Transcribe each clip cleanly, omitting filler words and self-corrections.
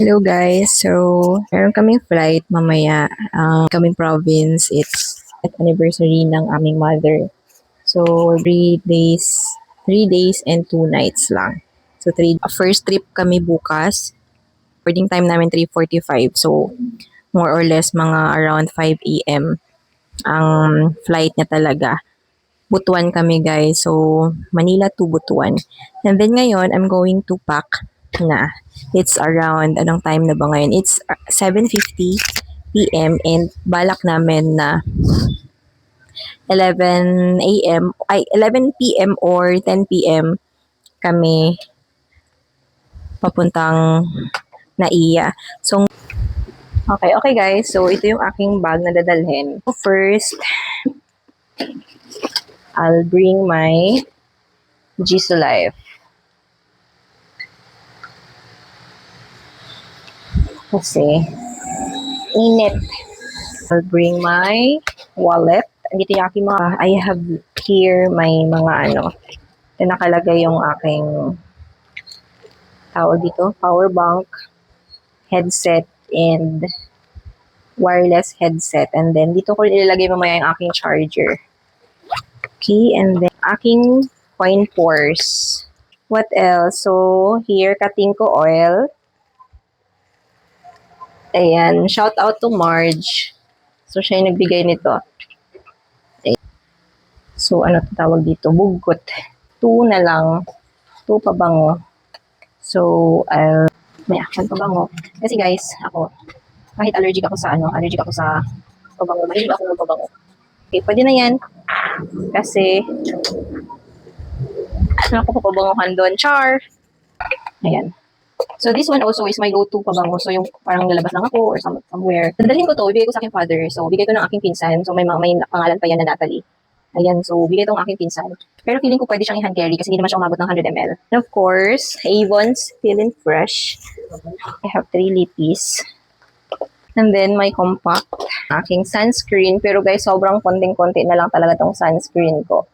Hello guys, so meron kaming flight mamaya. Kaming province, it's at anniversary ng aming mother. So 3 days and 2 nights lang. So first trip kami bukas. Boarding time namin 3:45. So more or less mga around 5 a.m. ang flight niya talaga. Butuan kami guys. So Manila to Butuan. And then ngayon, I'm going to pack na. It's around, anong time na ba ngayon? It's 7:50 p.m. and balak namin na 11 a.m. ay 11 p.m. or 10 p.m. kami papuntang Naiya. So, okay guys. So, ito yung aking bag na dadalhin. So, first, I'll bring my Jisoo Life. Kasi, init. I'll bring my wallet. Andito yung aking mga, I have here may mga nakalagay yung aking tawag dito, power bank, headset, and wireless headset. And then, dito ko ilalagay mamaya yung aking charger. Okay, and then, aking coin purse. What else? So, here, Katingko oil. Ayan, shout out to Marge. So, siya yung nagbigay nito. So, ano tawag dito? Bugot. 2 na lang. 2 pabango. So, may action pabango. Kasi guys, ako, kahit allergic ako sa pabango. Mahilig ako ng pabango. Okay, pwede na yan. Kasi, ako pabangohan doon. Char! Ayan. So, this one also is my go-to pabango. So, yung parang lalabas lang ako or somewhere. Dadalhin ko to, bibigay ko sa aking father. So, bigay ko ng aking pinsan. So, may pangalan pa yan na Natalie. Ayan, so, bigay itong aking pinsan. Pero feeling ko pwede siyang i-hand carry kasi hindi naman siya umabot ng 100 ml. And of course, Avon's Feeling Fresh. I have 3 lippies. And then, my compact. Aking sunscreen. Pero guys, sobrang konting-konti na lang talaga tong sunscreen ko.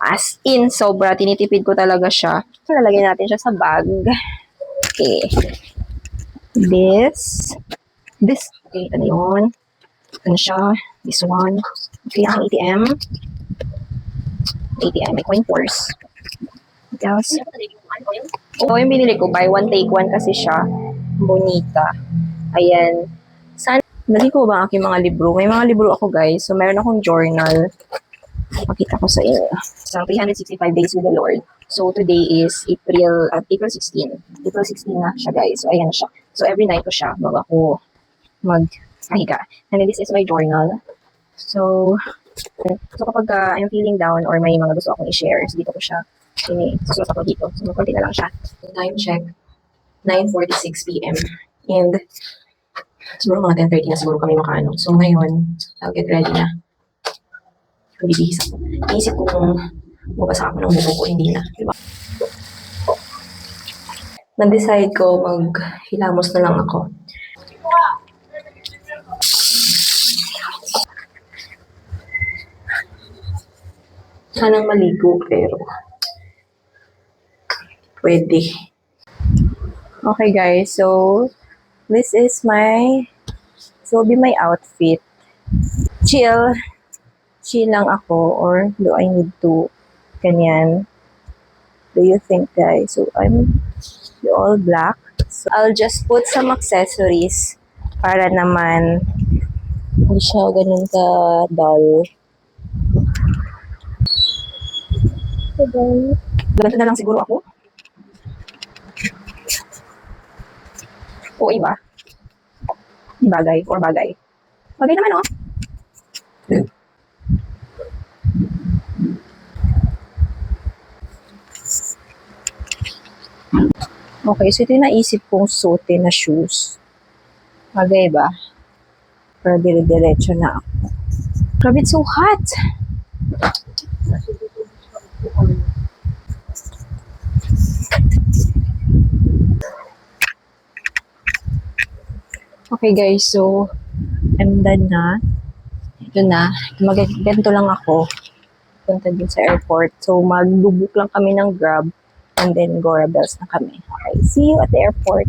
As in, sobra. Tinitipid ko talaga siya. Lalagay natin siya sa bag. Okay. This. Okay, ano yun? Ano siya? This one. Okay, ang ATM. May coin purse. What else? Oh, yung binili ko, buy one, take one kasi siya. Bonita. Ayan. Nali ko ba ang aking mga libro? May mga libro ako guys. So, meron akong journal. Pakita ko sa inyo. So, 365 days with the Lord. So, today is April 16. April 16 na siya guys. So, ayan siya. So, every night ko siya bago ako magpahiga. And then, this is my journal. So kapag I'm feeling down or may mga gusto akong i-share, so dito ko siya susulat ako dito. So, konti na lang siya. Time check, 9:46 p.m. And siguro mga 10:30 na siguro kami makaano. So, ngayon, I'll get ready na. Bibihis ako. Iisip ko kung mabasa ako ng buko ko, hindi na. Diba? Nag-decide ko maghilamos na lang ako. Sanang maligo, pero pwede. Okay guys, so this is my outfit. Chill lang ako, or do I need to ganyan? Do you think guys? So I'm all black. So I'll just put some accessories para naman hindi siya ganun ka dull. Ganito na lang siguro ako. O iba. Bagay. Bagay naman oh. Okay, so ito yung naisip kong suotin na shoes. Bagay ba? Para dire-diretso na ako. Grabe, it's so hot! Okay guys, so I'm done na. Ito na. Ganito lang ako. Punta din sa airport. So mag-book lang kami ng Grab and then Gorabels na kami. Okay, see you at the airport.